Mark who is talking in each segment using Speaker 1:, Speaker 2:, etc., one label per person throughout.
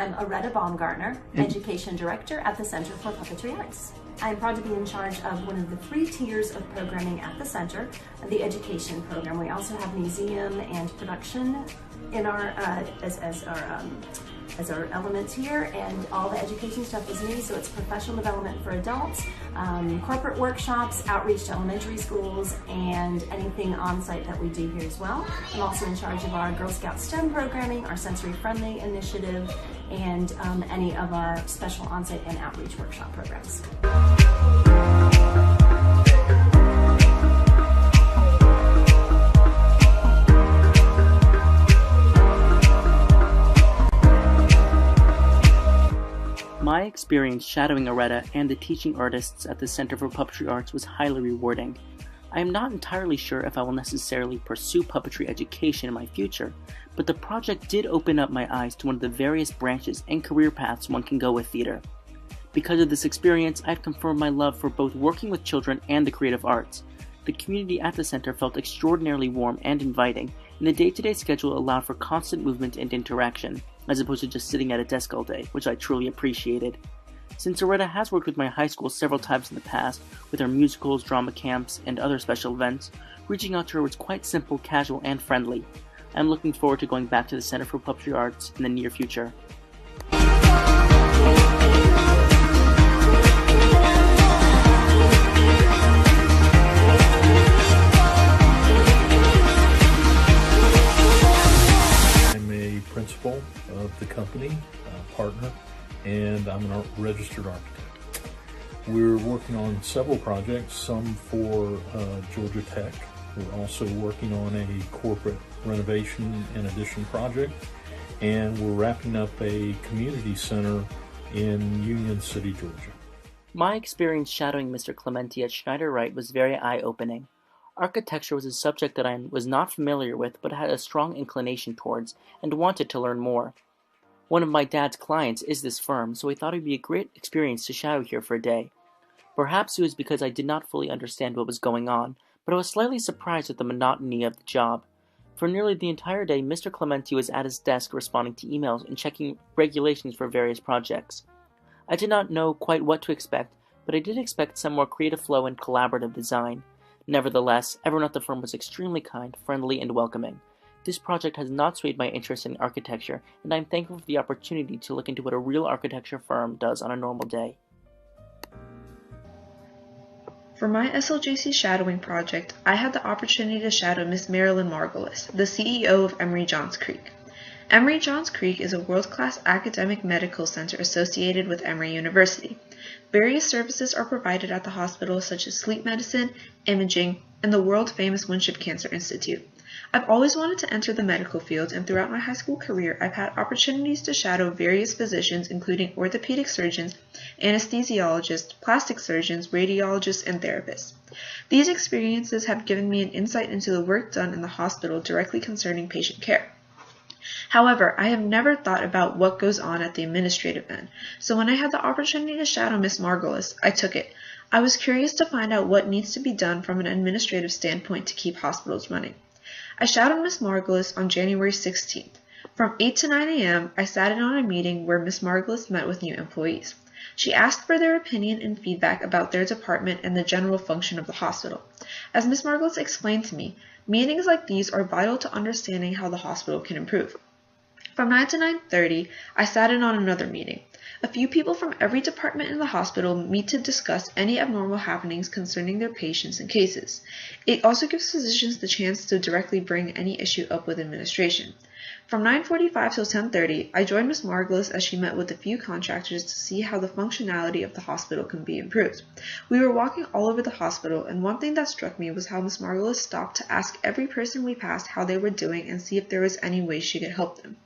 Speaker 1: I'm Aretta Baumgartner, Education Director at the Center for Puppetry Arts. I'm proud to be in charge of one of the 3 tiers of programming at the center, the education program. We also have museum and production in our as our elements here, and all the education stuff is me, so it's professional development for adults, corporate workshops, outreach to elementary schools, and anything on-site that we do here as well. I'm also in charge of our Girl Scout STEM programming, our Sensory Friendly initiative, and any of our special on-site and outreach workshop programs.
Speaker 2: My experience shadowing Aretta and the teaching artists at the Center for Puppetry Arts was highly rewarding. I am not entirely sure if I will necessarily pursue puppetry education in my future, but the project did open up my eyes to one of the various branches and career paths one can go with theater. Because of this experience, I've confirmed my love for both working with children and the creative arts. The community at the center felt extraordinarily warm and inviting, and the day-to-day schedule allowed for constant movement and interaction, as opposed to just sitting at a desk all day, which I truly appreciated. Since Aretta has worked with my high school several times in the past, with our musicals, drama camps, and other special events, reaching out to her was quite simple, casual, and friendly. I'm looking forward to going back to the Center for Puppetry Arts in the near future.
Speaker 3: Principal of the company, partner, and I'm a registered architect. We're working on several projects, some for Georgia Tech. We're also working on a corporate renovation and addition project, and we're wrapping up a community center in Union City, Georgia.
Speaker 2: My experience shadowing Mr. Clementi at Schneider Wright was very eye-opening. Architecture was a subject that I was not familiar with but had a strong inclination towards and wanted to learn more. One of my dad's clients is this firm, so I thought it would be a great experience to shadow here for a day. Perhaps it was because I did not fully understand what was going on, but I was slightly surprised at the monotony of the job. For nearly the entire day, Mr. Clementi was at his desk responding to emails and checking regulations for various projects. I did not know quite what to expect, but I did expect some more creative flow and collaborative design. Nevertheless, everyone at the firm was extremely kind, friendly, and welcoming. This project has not swayed my interest in architecture, and I am thankful for the opportunity to look into what a real architecture firm does on a normal day.
Speaker 4: For my SLJC shadowing project, I had the opportunity to shadow Miss Marilyn Margolis, the CEO of Emory Johns Creek. Emory Johns Creek is a world-class academic medical center associated with Emory University. Various services are provided at the hospital, such as sleep medicine, imaging, and the world-famous Winship Cancer Institute. I've always wanted to enter the medical field, and throughout my high school career, I've had opportunities to shadow various physicians, including orthopedic surgeons, anesthesiologists, plastic surgeons, radiologists, and therapists. These experiences have given me an insight into the work done in the hospital directly concerning patient care. However, I have never thought about what goes on at the administrative end, so when I had the opportunity to shadow Miss Margolis, I took it. I was curious to find out what needs to be done from an administrative standpoint to keep hospitals running. I shadowed Miss Margolis on January 16th. From 8 to 9 a.m., I sat in on a meeting where Miss Margolis met with new employees. She asked for their opinion and feedback about their department and the general function of the hospital. As Miss Margolis explained to me, meetings like these are vital to understanding how the hospital can improve. From 9 to 9:30, I sat in on another meeting. A few people from every department in the hospital meet to discuss any abnormal happenings concerning their patients and cases. It also gives physicians the chance to directly bring any issue up with administration. From 9:45 till 10:30, I joined Ms. Margolis as she met with a few contractors to see how the functionality of the hospital can be improved. We were walking all over the hospital, and one thing that struck me was how Ms. Margolis stopped to ask every person we passed how they were doing and see if there was any way she could help them.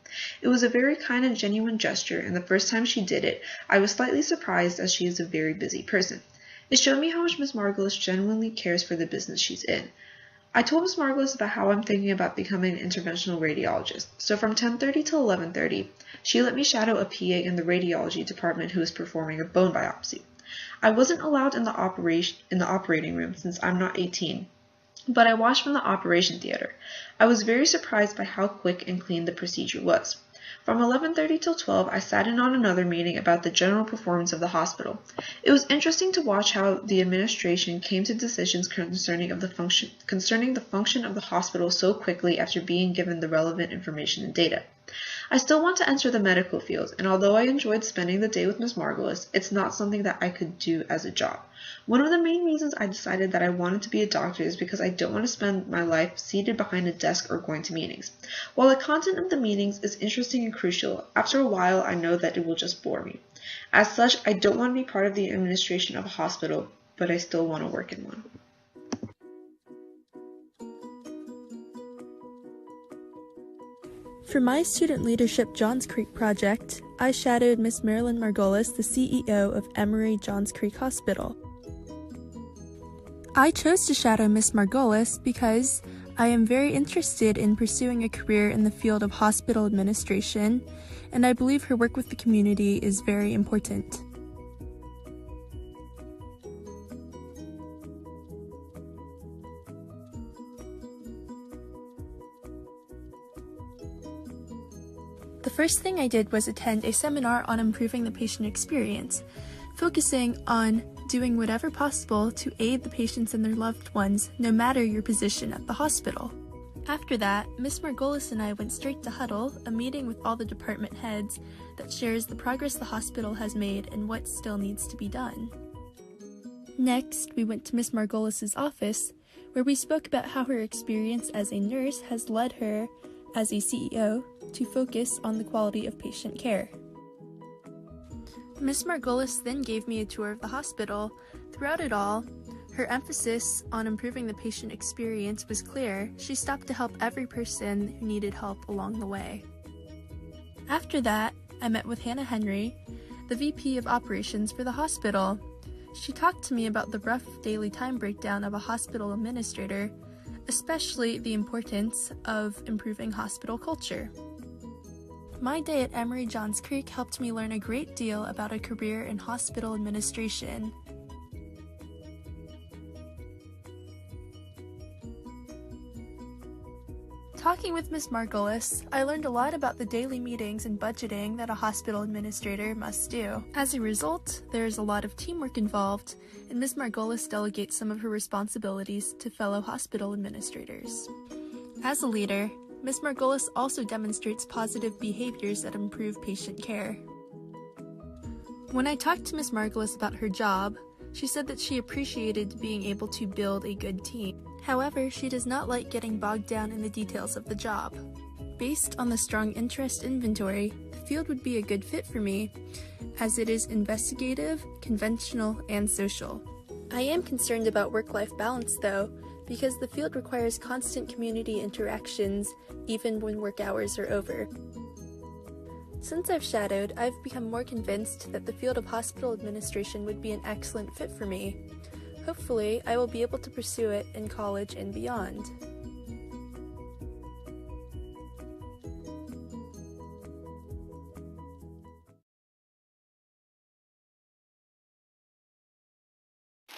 Speaker 4: It was a very kind and genuine gesture, and the first time she did it, I was slightly surprised as she is a very busy person. It showed me how much Ms. Margolis genuinely cares for the business she's in. I told Ms. Margolis about how I'm thinking about becoming an interventional radiologist, so from 10:30 to 11:30, she let me shadow a PA in the radiology department who was performing a bone biopsy. I wasn't allowed in the operating room since I'm not 18, but I watched from the operation theater. I was very surprised by how quick and clean the procedure was. From 11:30 till 12, I sat in on another meeting about the general performance of the hospital. It was interesting to watch how the administration came to decisions concerning the function of the hospital so quickly after being given the relevant information and data. I still want to enter the medical field, and although I enjoyed spending the day with Ms. Margolis, it's not something that I could do as a job. One of the main reasons I decided that I wanted to be a doctor is because I don't want to spend my life seated behind a desk or going to meetings. While the content of the meetings is interesting and crucial, after a while I know that it will just bore me. As such, I don't want to be part of the administration of a hospital, but I still want to work in one.
Speaker 5: For my Student Leadership Johns Creek project, I shadowed Miss Marilyn Margolis, the CEO of Emory Johns Creek Hospital. I chose to shadow Miss Margolis because I am very interested in pursuing a career in the field of hospital administration, and I believe her work with the community is very important. The first thing I did was attend a seminar on improving the patient experience, focusing on doing whatever possible to aid the patients and their loved ones, no matter your position at the hospital. After that, Ms. Margolis and I went straight to Huddle, a meeting with all the department heads that shares the progress the hospital has made and what still needs to be done. Next, we went to Ms. Margolis' office, where we spoke about how her experience as a nurse has led her, as a CEO, to focus on the quality of patient care. Ms. Margolis then gave me a tour of the hospital. Throughout it all, her emphasis on improving the patient experience was clear. She stopped to help every person who needed help along the way. After that, I met with Hannah Henry, the VP of Operations for the hospital. She talked to me about the rough daily time breakdown of a hospital administrator, especially the importance of improving hospital culture. My day at Emory Johns Creek helped me learn a great deal about a career in hospital administration. Talking with Ms. Margolis, I learned a lot about the daily meetings and budgeting that a hospital administrator must do. As a result, there is a lot of teamwork involved, and Ms. Margolis delegates some of her responsibilities to fellow hospital administrators. As a leader, Ms. Margolis also demonstrates positive behaviors that improve patient care. When I talked to Ms. Margolis about her job, she said that she appreciated being able to build a good team. However, she does not like getting bogged down in the details of the job. Based on the strong interest inventory, the field would be a good fit for me, as it is investigative, conventional, and social. I am concerned about work-life balance, though, because the field requires constant community interactions, even when work hours are over. Since I've shadowed, I've become more convinced that the field of hospital administration would be an excellent fit for me. Hopefully, I will be able to pursue it in college and beyond.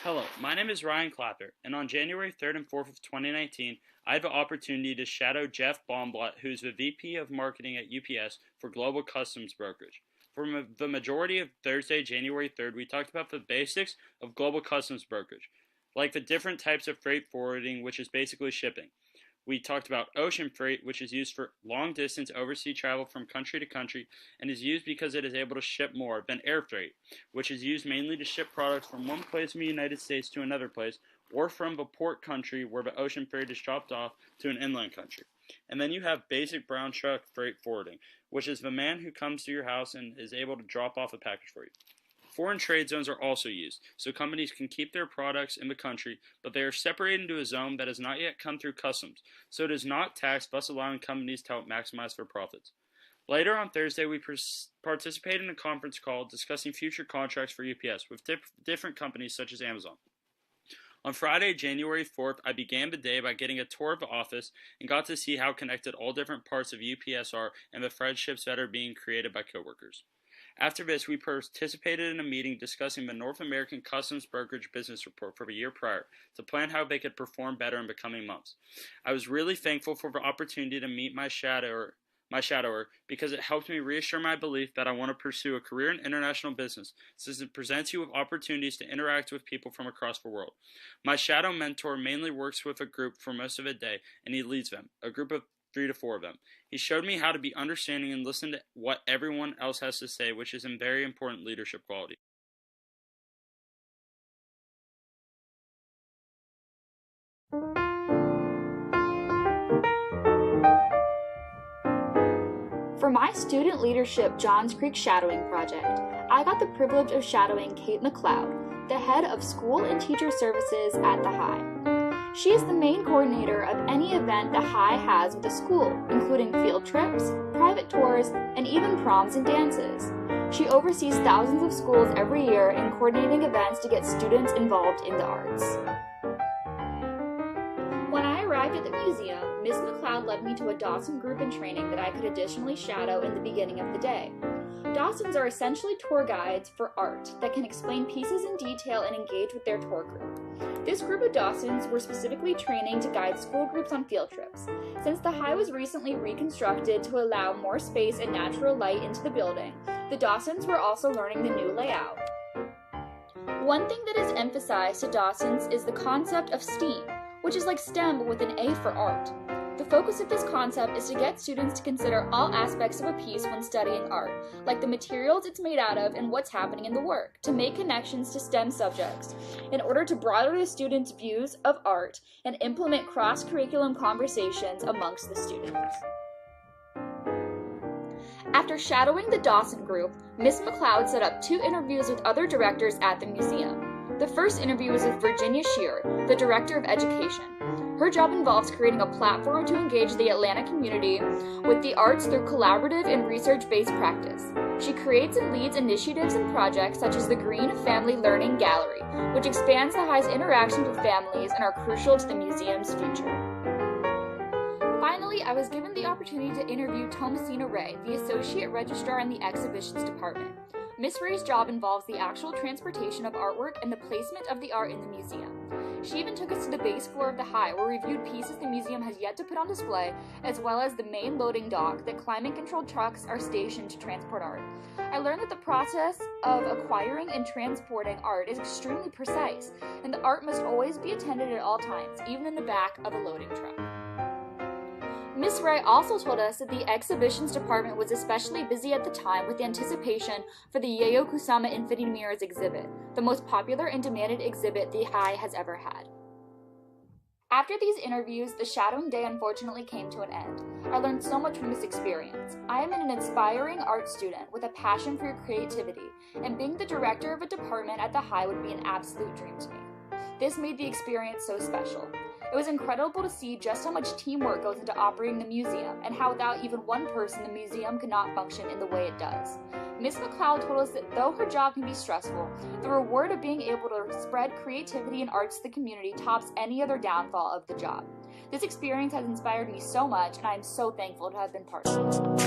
Speaker 6: Hello, my name is Ryan Clapper, and on January 3rd and 4th of 2019, I had the opportunity to shadow Jeff Baumblot, who's the VP of Marketing at UPS for Global Customs Brokerage. For the majority of Thursday, January 3rd, we talked about the basics of Global Customs Brokerage, like the different types of freight forwarding, which is basically shipping. We talked about ocean freight, which is used for long-distance overseas travel from country to country and is used because it is able to ship more than air freight, which is used mainly to ship products from one place in the United States to another place or from the port country where the ocean freight is dropped off to an inland country. And then you have basic brown truck freight forwarding, which is the man who comes to your house and is able to drop off a package for you. Foreign trade zones are also used, so companies can keep their products in the country, but they are separated into a zone that has not yet come through customs, so it is not taxed, thus allowing companies to help maximize their profits. Later on Thursday, we participated in a conference call discussing future contracts for UPS with different companies such as Amazon. On Friday, January 4th, I began the day by getting a tour of the office and got to see how connected all different parts of UPS are and the friendships that are being created by coworkers. After this, we participated in a meeting discussing the North American Customs Brokerage Business Report for the year prior to plan how they could perform better in the coming months. I was really thankful for the opportunity to meet my shadower my shadow work, because it helped me reassure my belief that I want to pursue a career in international business, since it presents you with opportunities to interact with people from across the world. My shadow mentor mainly works with a group for most of a day, and he leads them, a group of 3 to 4 of them. He showed me how to be understanding and listen to what everyone else has to say, which is a very important leadership quality.
Speaker 7: For my student leadership Johns Creek Shadowing Project, I got the privilege of shadowing Kate McLeod, the head of School and Teacher Services at the High. She is the main coordinator of any event the High has with the school, including field trips, private tours, and even proms and dances. She oversees thousands of schools every year in coordinating events to get students involved in the arts. When I arrived at the museum, Ms. McLeod led me to a Dawson group in training that I could additionally shadow in the beginning of the day. Dawsons are essentially tour guides for art that can explain pieces in detail and engage with their tour group. This group of Dawsons were specifically training to guide school groups on field trips. Since the High was recently reconstructed to allow more space and natural light into the building, the Dawsons were also learning the new layout. One thing that is emphasized to Dawsons is the concept of STEAM, which is like STEM but with an A for art. The focus of this concept is to get students to consider all aspects of a piece when studying art, like the materials it's made out of and what's happening in the work, to make connections to STEM subjects, in order to broaden the students' views of art and implement cross-curriculum conversations amongst the students. After shadowing the Dawson group, Ms. McLeod set up 2 interviews with other directors at the museum. The first interview was with Virginia Shearer, the Director of Education. Her job involves creating a platform to engage the Atlanta community with the arts through collaborative and research-based practice. She creates and leads initiatives and projects such as the Green Family Learning Gallery, which expands the High's interactions with families and are crucial to the museum's future. Finally, I was given the opportunity to interview Thomasina Ray, the Associate Registrar in the Exhibitions Department. Miss Ray's job involves the actual transportation of artwork and the placement of the art in the museum. She even took us to the base floor of the High, where we viewed pieces the museum has yet to put on display, as well as the main loading dock that climate-controlled trucks are stationed to transport art. I learned that the process of acquiring and transporting art is extremely precise, and the art must always be attended at all times, even in the back of a loading truck. Miss Ray also told us that the exhibitions department was especially busy at the time with anticipation for the Yayoi Kusama Infinity Mirrors exhibit, the most popular and demanded exhibit the High has ever had. After these interviews, the shadowing day unfortunately came to an end. I learned so much from this experience. I am an inspiring art student with a passion for creativity, and being the director of a department at the High would be an absolute dream to me. This made the experience so special. It was incredible to see just how much teamwork goes into operating the museum, and how without even one person the museum could not function in the way it does. Ms. McLeod told us that though her job can be stressful, the reward of being able to spread creativity and arts to the community tops any other downfall of the job. This experience has inspired me so much, and I am so thankful to have been part of it.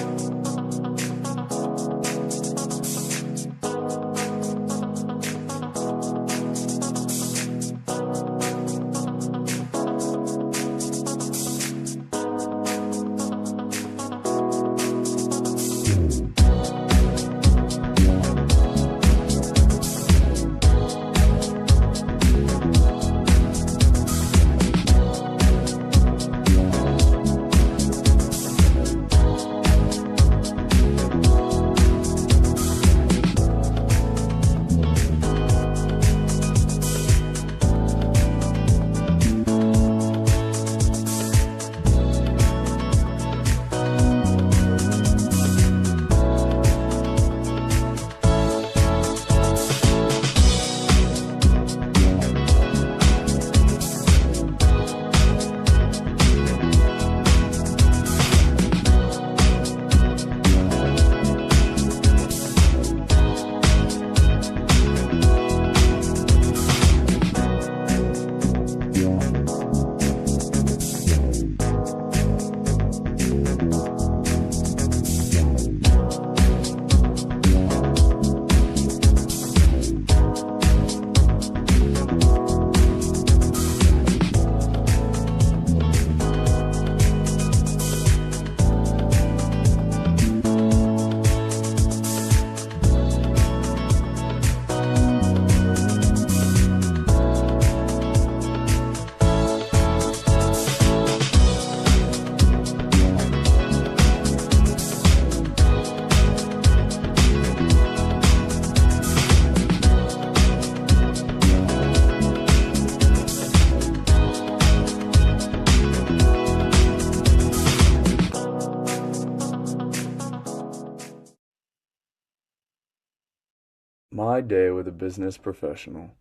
Speaker 8: My day with a business professional.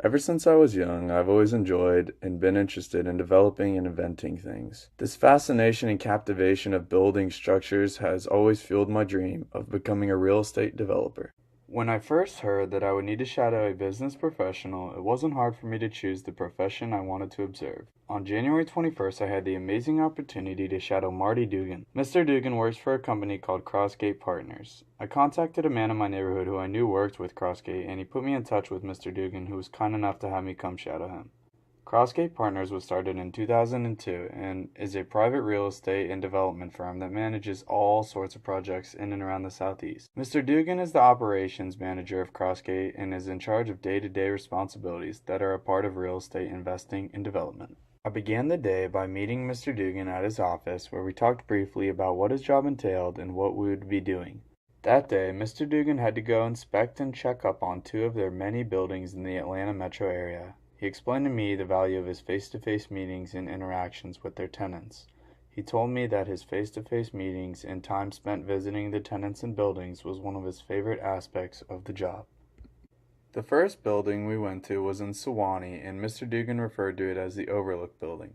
Speaker 8: Ever since I was young, I've always enjoyed and been interested in developing and inventing things. This fascination and captivation of building structures has always fueled my dream of becoming a real estate developer. When I first heard that I would need to shadow a business professional, it wasn't hard for me to choose the profession I wanted to observe. On January 21st, I had the amazing opportunity to shadow Marty Dugan. Mr. Dugan works for a company called Crossgate Partners. I contacted a man in my neighborhood who I knew worked with Crossgate, and he put me in touch with Mr. Dugan, who was kind enough to have me come shadow him. Crossgate Partners was started in 2002 and is a private real estate and development firm that manages all sorts of projects in and around the Southeast. Mr. Dugan is the operations manager of Crossgate and is in charge of day-to-day responsibilities that are a part of real estate investing and development. I began the day by meeting Mr. Dugan at his office, where we talked briefly about what his job entailed and what we would be doing. That day, Mr. Dugan had to go inspect and check up on 2 of their many buildings in the Atlanta metro area. He explained to me the value of his face-to-face meetings and interactions with their tenants. He told me that his face-to-face meetings and time spent visiting the tenants and buildings was one of his favorite aspects of the job. The first building we went to was in Sewanee, and Mr. Dugan referred to it as the Overlook Building.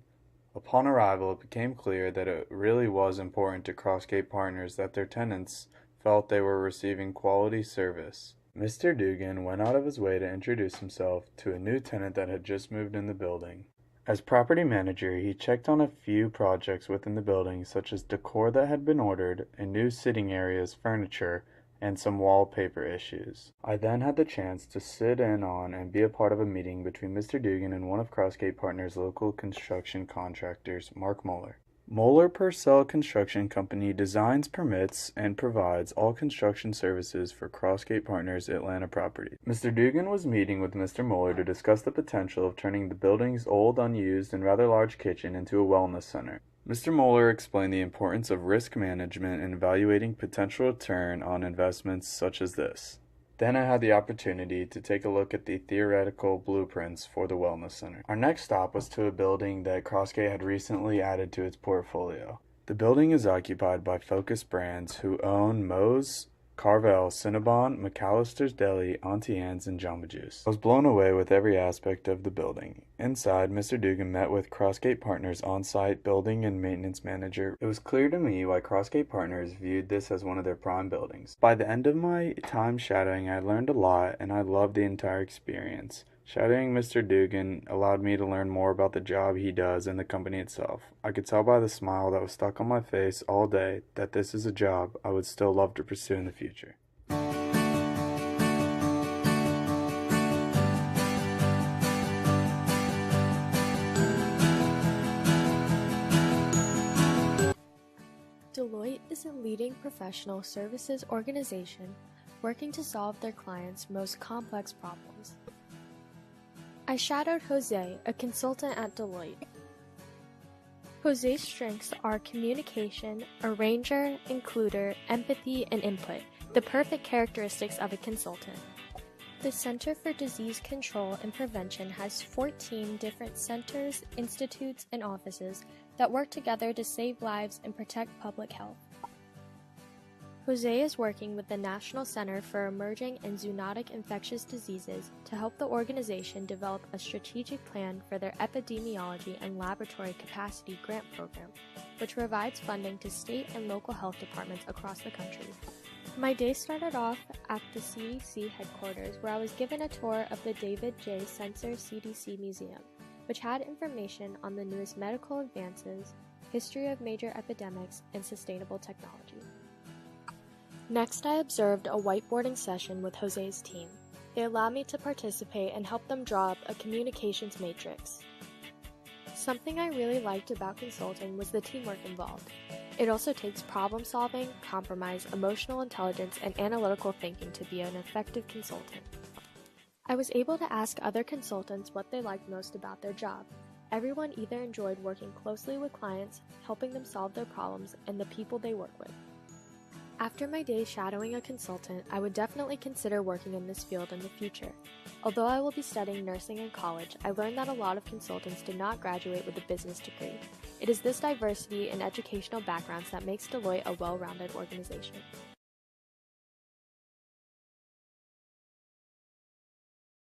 Speaker 8: Upon arrival, it became clear that it really was important to Crossgate Partners that their tenants felt they were receiving quality service. Mr. Dugan went out of his way to introduce himself to a new tenant that had just moved in the building. As property manager, he checked on a few projects within the building, such as decor that had been ordered, and new sitting areas, furniture, and some wallpaper issues. I then had the chance to sit in on and be a part of a meeting between Mr. Dugan and one of Crossgate Partners' local construction contractors, Mark Moeller. Moeller Purcell Construction Company designs, permits, and provides all construction services for Crossgate Partners Atlanta properties. Mr. Dugan was meeting with Mr. Moeller to discuss the potential of turning the building's old, unused, and rather large kitchen into a wellness center. Mr. Moeller explained the importance of risk management and evaluating potential return on investments such as this. Then I had the opportunity to take a look at the theoretical blueprints for the Wellness Center. Our next stop was to a building that Crossgate had recently added to its portfolio. The building is occupied by Focus Brands, who own Moe's, Carvel, Cinnabon, McAllister's Deli, Auntie Anne's, and Jamba Juice. I was blown away with every aspect of the building. Inside, Mr. Dugan met with Crossgate Partners on-site building and maintenance manager. It was clear to me why Crossgate Partners viewed this as one of their prime buildings. By the end of my time shadowing, I learned a lot, and I loved the entire experience. Shadowing Mr. Dugan allowed me to learn more about the job he does and the company itself. I could tell by the smile that was stuck on my face all day that this is a job I would still love to pursue in the future.
Speaker 9: Deloitte is a leading professional services organization working to solve their clients' most complex problems. I shadowed Jose, a consultant at Deloitte. Jose's strengths are communication, arranger, includer, empathy, and input, the perfect characteristics of a consultant. The Center for Disease Control and Prevention has 14 different centers, institutes, and offices that work together to save lives and protect public health. Jose is working with the National Center for Emerging and Zoonotic Infectious Diseases to help the organization develop a strategic plan for their epidemiology and laboratory capacity grant program, which provides funding to state and local health departments across the country. My day started off at the CDC headquarters, where I was given a tour of the David J. Sencer CDC Museum, which had information on the newest medical advances, history of major epidemics, and sustainable technology. Next, I observed a whiteboarding session with Jose's team. They allowed me to participate and help them draw up a communications matrix. Something I really liked about consulting was the teamwork involved. It also takes problem solving, compromise, emotional intelligence, and analytical thinking to be an effective consultant. I was able to ask other consultants what they liked most about their job. Everyone either enjoyed working closely with clients, helping them solve their problems, and the people they work with. After my day shadowing a consultant, I would definitely consider working in this field in the future. Although I will be studying nursing in college, I learned that a lot of consultants did not graduate with a business degree. It is this diversity in educational backgrounds that makes Deloitte a well-rounded organization.